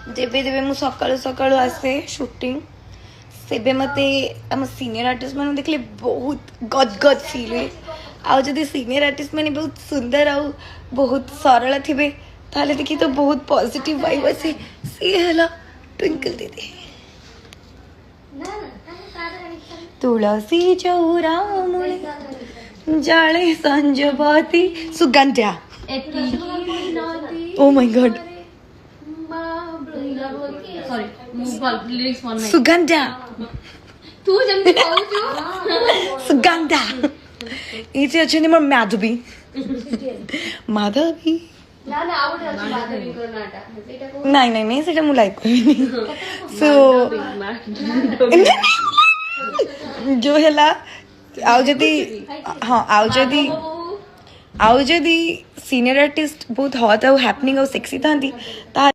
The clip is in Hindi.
जेबे जेबे मु सकाळु सकाळु आसे शूटिंग सेबे मते आम सीनियर आर्टिस्ट मैंने देखले बहुत गदगद फील हुए आउ जदि सीनियर आर्टिस्ट मैंने बहुत सुंदर आउ बहुत सरल थिबे ताले देखि तो बहुत पॉजिटिव वाइब आसे सी हला ट्विंकल दीदी तुलसी चौरा मूले जाले संजबाती सुगंध्या ओ माय गॉड सुगंध्या तू जमती कहू सुगंधा इथे अच्छे मोर माधवी माधवी ना ना आउट अछि माधवी कर्नाटक एटा को नहीं नहीं नहीं सेटा मु लाइक करनी सो जो हेला आउ जदी हां आउ जदी सीनियर आर्टिस्ट बहुत हॉट आउ हैपनिंग आउ सेक्सी थांती ता